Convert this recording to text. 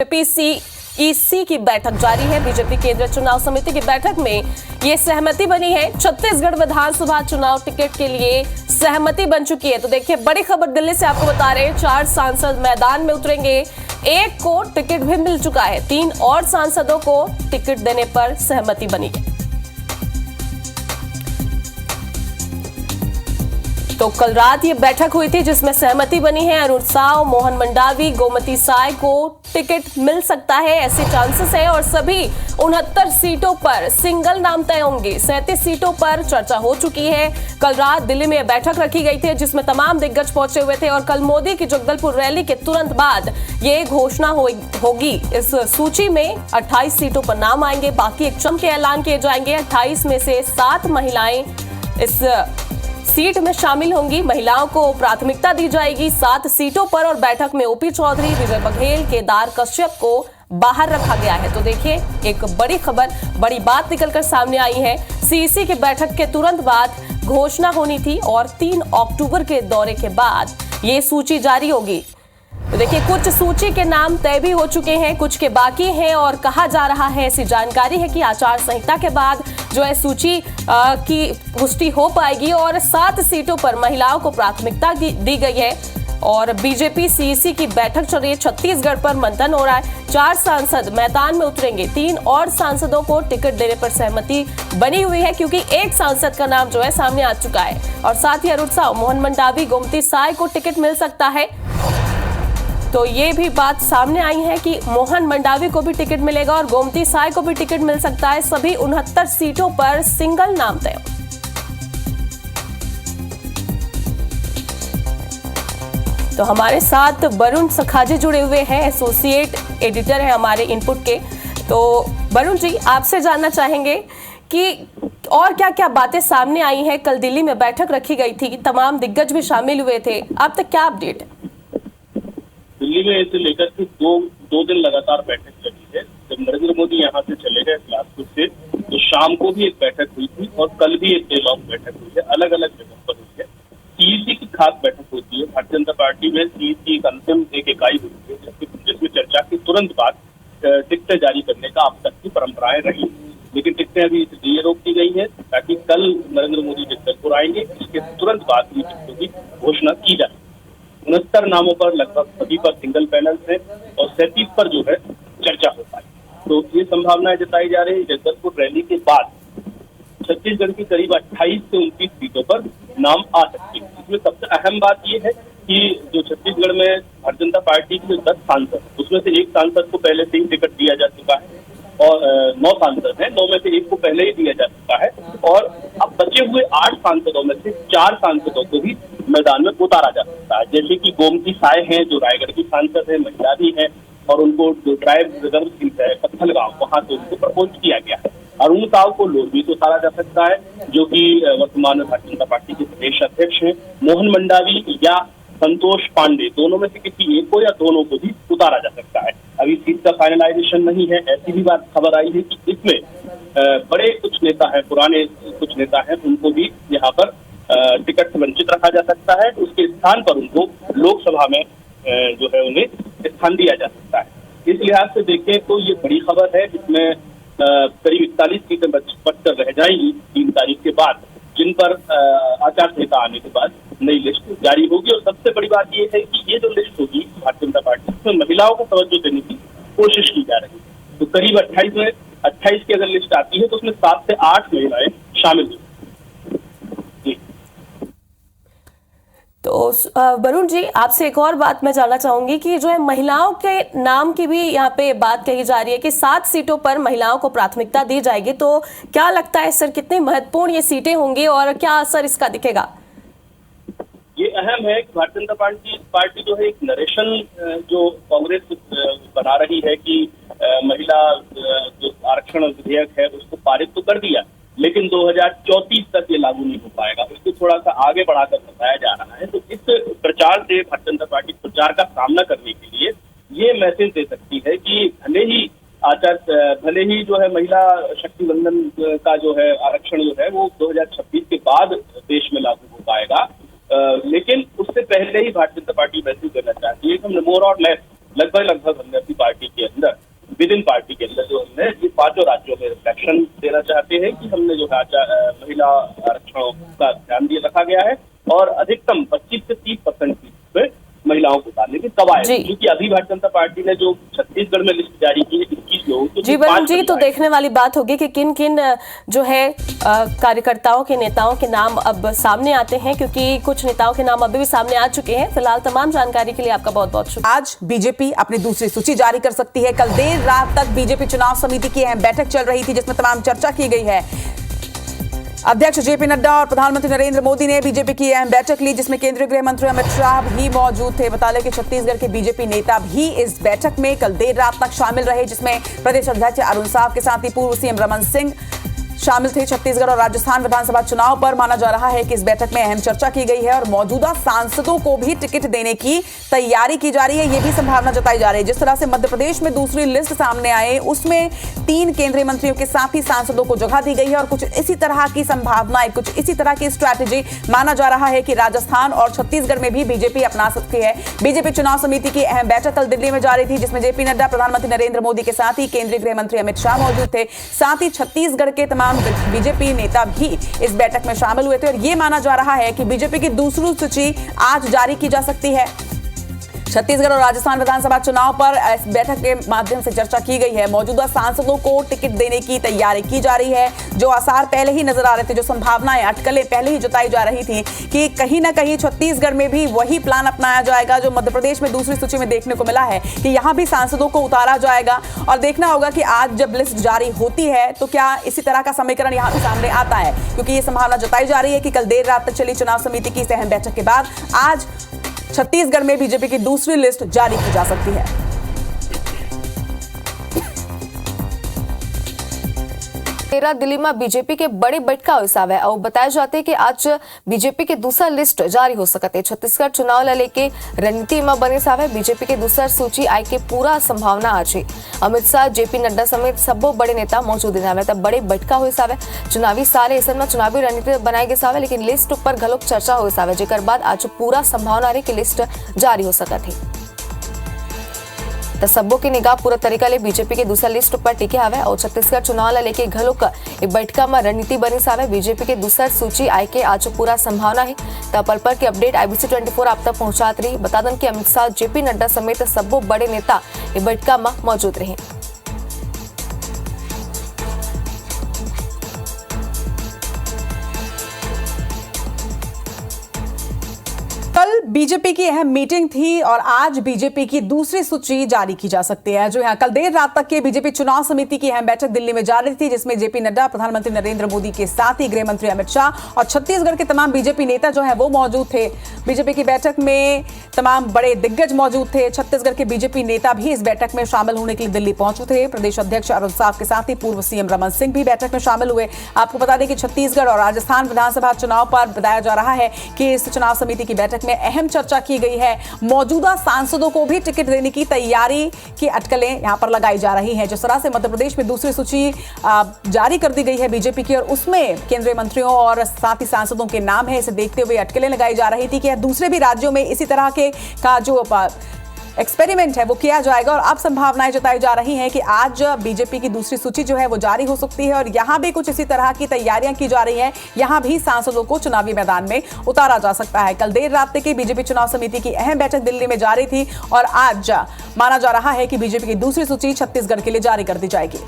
BJP CEC की बैठक जारी है। बीजेपी केंद्रीय चुनाव समिति की बैठक में ये सहमति बनी है। छत्तीसगढ़ विधानसभा चुनाव टिकट के लिए सहमति बन चुकी है। तो देखिए, बड़ी खबर दिल्ली से आपको बता रहे हैं, 4 सांसद मैदान में उतरेंगे। 1 को टिकट भी मिल चुका है। 3 और सांसदों को टिकट देने पर सहमति बनी है। तो कल रात ये बैठक हुई थी जिसमें सहमति बनी है। अरुण साव, मोहन मंडावी, गोमती साय को टिकट मिल सकता है, ऐसे चांसेस है। और सभी 69 सीटों पर सिंगल नाम तय होंगे। 37 सीटों पर चर्चा हो चुकी है। कल रात दिल्ली में बैठक रखी गई थी जिसमें तमाम दिग्गज पहुंचे हुए थे और कल मोदी की जगदलपुर रैली के तुरंत बाद ये घोषणा होगी। इस सूची में 28 सीटों पर नाम आएंगे। बाकी एक के ऐलान किए जाएंगे। 28 में से 7 महिलाएं इस सीट में शामिल होंगी। महिलाओं को प्राथमिकता दी जाएगी 7 सीटों पर। और बैठक में ओपी चौधरी, विजय बघेल, केदार कश्यप को बाहर रखा गया है। तो देखिए, एक बड़ी खबर, बड़ी बात निकलकर सामने आई है। सीईसी की बैठक के तुरंत बाद घोषणा होनी थी और 3 अक्टूबर के दौरे के बाद ये सूची जारी होगी। तो देखिए, कुछ सूची के नाम तय भी हो चुके हैं, कुछ के बाकी हैं। और कहा जा रहा है, ऐसी जानकारी है कि आचार संहिता के बाद जो है सूची की पुष्टि हो पाएगी और 7 सीटों पर महिलाओं को प्राथमिकता दी गई है। और बीजेपी सीईसी की बैठक चल रही है। छत्तीसगढ़ पर मंथन हो रहा है। 4 सांसद मैदान में उतरेंगे। 3 और सांसदों को टिकट देने पर सहमति बनी हुई है क्योंकि एक सांसद का नाम जो है सामने आ चुका है। और साथ ही अरुण साव, मोहन मंडावी, गोमती साय को टिकट मिल सकता है। तो ये भी बात सामने आई है कि मोहन मंडावी को भी टिकट मिलेगा और गोमती साय को भी टिकट मिल सकता है। सभी 69 सीटों पर सिंगल नाम तय। तो हमारे साथ वरुण सखाजी जुड़े हुए हैं, एसोसिएट एडिटर है हमारे इनपुट के। तो वरुण जी, आपसे जानना चाहेंगे कि और क्या क्या बातें सामने आई हैं। कल दिल्ली में बैठक रखी गई थी, तमाम दिग्गज भी शामिल हुए थे। अब तक क्या अपडेट है? दिल्ली में इसे लेकर के दो दिन लगातार बैठक चली है। जब नरेंद्र मोदी यहाँ से चले गए बिलासपुर से, तो शाम को भी एक बैठक हुई थी और कल भी एक डे लॉन्ग बैठक हुई है। अलग अलग जगहों पर हुई है। सीईसी की खास बैठक होती है। भारतीय जनता पार्टी में सीईसी एक अंतिम एक इकाई हुई है जिसमें चर्चा के तुरंत बाद टिकटें जारी करने का अब तक की परंपराएं रही। लेकिन टिकटें अभी इसलिए रोक दी गई है ताकि कल नरेंद्र मोदी जगदलपुर आएंगे, इसके तुरंत बाद ही टिकटों की घोषणा की जाए। 69 नामों पर लगभग सभी पर सिंगल पैनल है और 37 पर जो है चर्चा हो पाई। तो ये संभावनाएं जताई जा रही है जगदलपुर रैली के बाद छत्तीसगढ़ की करीब 28 से 29 सीटों पर नाम आ सकते हैं। इसमें सबसे अहम बात यह है कि जो छत्तीसगढ़ में भारतीय जनता पार्टी के 10 सांसद, उसमें से 1 सांसद को पहले से ही टिकट दिया जा चुका है और 9 सांसद हैं। 9 में से 1 को पहले ही दिया जा चुका है और अब बचे हुए 8 सांसदों में से 4 सांसदों को भी मैदान में उतारा जा सकता है। जैसे कि गोमती साय हैं, जो रायगढ़ की सांसद है, महिला भी है और उनको जो ट्राइब रिजर्व सीट है पत्थलगांव, वहां से उनको प्रपोज किया गया है। अरुण साव को लोरबी से उतारा जा सकता है, जो कि वर्तमान में भारतीय जनता पार्टी के प्रदेश अध्यक्ष हैं। मोहन मंडावी या संतोष पांडे, दोनों में से किसी एक को या दोनों को भी उतारा जा सकता है। अभी सीट का फाइनलाइजेशन नहीं है। ऐसी भी बात खबर आई है कि इसमें बड़े कुछ नेता हैं, पुराने कुछ नेता हैं, उनको भी यहाँ पर टिकट से वंचित रखा जा सकता है। उसके स्थान पर उनको लोकसभा में जो है उन्हें स्थान दिया जा सकता है। इस लिहाज से देखें तो ये बड़ी खबर है। इसमें करीब 41 सीटें बचकर रह जाएंगी 3 तारीख के बाद, जिन पर आचार संहिता आने के बाद नई लिस्ट जारी होगी। और सबसे बड़ी बात यह है कि ये जो लिस्ट होगी भारतीय जनता पार्टी, उसमें महिलाओं को तवज्जो देने की कोशिश की जा रही है। तो करीब 28 की अगर लिस्ट आती है तो उसमें 7 से 8 महिलाएं शामिल होंगी। तो वरुण जी, आपसे एक और बात मैं जानना चाहूंगी कि जो है महिलाओं के नाम की भी यहाँ पे बात कही जा रही है कि 7 सीटों पर महिलाओं को प्राथमिकता दी जाएगी। तो क्या लगता है सर, कितनी महत्वपूर्ण ये सीटें होंगी और क्या असर इसका दिखेगा? ये अहम है कि भारतीय जनता पार्टी जो है एक नरेशन जो कांग्रेस बना रही है कि महिला जो आरक्षण विधेयक है उसको पारित तो कर दिया, लेकिन 2034 तक ये लागू नहीं हो पाएगा। उसको थोड़ा सा आगे बढ़ाकर बताया जा रहा है। तो इस प्रचार से भारतीय जनता पार्टी प्रचार का सामना करने के लिए ये मैसेज दे सकती है कि भले ही जो है महिला शक्ति बंधन का जो है आरक्षण जो है वो 2026 के बाद देश में लागू हो पाएगा, लेकिन उससे पहले ही भारतीय जनता पार्टी मैसेज देना चाहती है कि हम मोर और लेस लगभग हमने अपनी पार्टी के अंदर, विद इन पार्टी के अंदर जो हमने ये 5 राज्यों में रिफ्लेक्शन देना चाहते हैं कि हमने जो है महिला आरक्षण का ध्यान दिया रखा गया है और अधिकतम 25 से 30% सीट पे महिलाओं को डालने की कवायद, क्योंकि अभी भारतीय जनता पार्टी ने जो छत्तीसगढ़ में लिस्ट जारी की है 21 लोगों तो जी वरुण जी, तो देखने वाली बात होगी कि किन किन जो है कार्यकर्ताओं के नेताओं के नाम अब सामने आते हैं, क्योंकि कुछ नेताओं के नाम अभी भी सामने आ चुके हैं। फिलहाल तमाम जानकारी के लिए आपका बहुत बहुत शुक्रिया। आज बीजेपी अपनी दूसरी सूची जारी कर सकती है। कल देर रात तक बीजेपी चुनाव समिति की अहम बैठक चल रही थी जिसमें तमाम चर्चा की गई है। अध्यक्ष जेपी नड्डा और प्रधानमंत्री नरेंद्र मोदी ने बीजेपी की अहम बैठक ली जिसमें केंद्रीय गृह मंत्री अमित शाह भी मौजूद थे। बता लें कि छत्तीसगढ़ के बीजेपी नेता भी इस बैठक में कल देर रात तक शामिल रहे, जिसमें प्रदेश अध्यक्ष अरुण साव के साथ ही पूर्व सीएम रमन सिंह शामिल थे। छत्तीसगढ़ और राजस्थान विधानसभा चुनाव पर माना जा रहा है कि इस बैठक में अहम चर्चा की गई है और मौजूदा सांसदों को भी टिकट देने की तैयारी की जा रही है। ये भी संभावना जताई जा रही है। जिस तरह से मध्य प्रदेश में दूसरी लिस्ट सामने आए उसमें 3 केंद्रीय मंत्रियों के साथ ही सांसदों को जगह दी गई है और कुछ इसी तरह की संभावनाएं, कुछ इसी तरह की स्ट्रैटेजी माना जा रहा है कि राजस्थान और छत्तीसगढ़ में भी बीजेपी अपना सकती है। बीजेपी चुनाव समिति की अहम बैठक कल दिल्ली में जारी थी जिसमें जेपी नड्डा, प्रधानमंत्री नरेंद्र मोदी के साथ ही केंद्रीय गृह मंत्री अमित शाह मौजूद थे। साथ ही छत्तीसगढ़ के तमाम बीजेपी नेता भी इस बैठक में शामिल हुए थे और यह माना जा रहा है कि बीजेपी की दूसरी सूची आज जारी की जा सकती है। छत्तीसगढ़ और राजस्थान विधानसभा चुनाव पर इस बैठक के माध्यम से चर्चा की गई है। मौजूदा सांसदों को टिकट देने की तैयारी की जा रही है। जो आसार पहले ही नजर आ रहे थे, जो संभावनाएं, अटकलें पहले ही जताई जा रही थी कि कहीं ना कहीं छत्तीसगढ़ में भी वही प्लान अपनाया जाएगा जो मध्य प्रदेश में दूसरी सूची में देखने को मिला है कि यहां भी सांसदों को उतारा जाएगा। और देखना होगा कि आज जब लिस्ट जारी होती है तो क्या इसी तरह का समीकरण यहां भी सामने आता है, क्योंकि ये संभावना जताई जा रही है कि कल देर रात तक चली चुनाव समिति की इस अहम बैठक के बाद आज छत्तीसगढ़ में बीजेपी की दूसरी लिस्ट जारी की जा सकती है। तेरा दिल्ली में बीजेपी के बड़ी बैठक का हिसाब है और बताया जाता है कि आज बीजेपी के दूसरा लिस्ट जारी हो सकते। छत्तीसगढ़ चुनाव ला लेके रणनीति में बने साहब है। बीजेपी के दूसरा सूची आय के पूरा संभावना आज है। अमित शाह, जेपी नड्डा समेत सबो बड़े नेता मौजूद है। तब बड़ी बैठक हो हिसाब है। चुनावी साल ऐसे में चुनावी रणनीति बनाई गई साहब है, लेकिन लिस्ट पर घलोक चर्चा हो हिसाब है, जेकर बाद आज पूरा संभावना रही कि लिस्ट जारी हो सकत है। तो सबों की निगाह पूरा तरीका ले बीजेपी के दूसरा लिस्ट पर टिके हवे और छत्तीसगढ़ चुनाव ला लेके घलोक एक बैठक में रणनीति बनी सावे। बीजेपी के दूसरा सूची आय के आज पूरा संभावना है। तब पल पर की अपडेट IBC 24 आप तक पहुंचात रही। बता दें कि अमित शाह, जेपी नड्डा समेत सबो बड़े नेता एक बैठक में मौजूद रहे। कल बीजेपी की अहम मीटिंग थी और आज बीजेपी की दूसरी सूची जारी की जा सकती है। जो यहाँ कल देर रात तक के बीजेपी चुनाव समिति की अहम बैठक दिल्ली में जारी थी जिसमें जेपी नड्डा, प्रधानमंत्री नरेंद्र मोदी के साथ ही गृह मंत्री अमित शाह और छत्तीसगढ़ के तमाम बीजेपी नेता जो है वो मौजूद थे। बीजेपी की बैठक में तमाम बड़े दिग्गज मौजूद थे। छत्तीसगढ़ के बीजेपी नेता भी इस बैठक में शामिल होने के लिए दिल्ली पहुंचे थे। प्रदेश अध्यक्ष अरुण साव के साथ ही पूर्व सीएम रमन सिंह भी बैठक में शामिल हुए। आपको बता दें कि छत्तीसगढ़ और राजस्थान विधानसभा चुनाव पर बताया जा रहा है कि इस चुनाव समिति की बैठक में अहम चर्चा की गई है। मौजूदा सांसदों को भी टिकट देने की तैयारी की अटकलें यहां पर लगाई जा रही हैं। जिस तरह से मध्य प्रदेश में दूसरी सूची जारी कर दी गई है बीजेपी की और उसमें केंद्रीय मंत्रियों और साथ ही सांसदों के नाम है, इसे देखते हुए अटकलें लगाई जा रही थी कि दूसरे भी राज्यों में इसी तरह के का जो एक्सपेरिमेंट है वो किया जाएगा। और अब संभावनाएं जताई जा रही हैं कि आज बीजेपी की दूसरी सूची जो है वो जारी हो सकती है और यहां भी कुछ इसी तरह की तैयारियां की जा रही हैं। यहां भी सांसदों को चुनावी मैदान में उतारा जा सकता है। कल देर रात की बीजेपी चुनाव समिति की अहम बैठक दिल्ली में जारी थी और आज माना जा रहा है कि बीजेपी की दूसरी सूची छत्तीसगढ़ के लिए जारी कर दी जाएगी।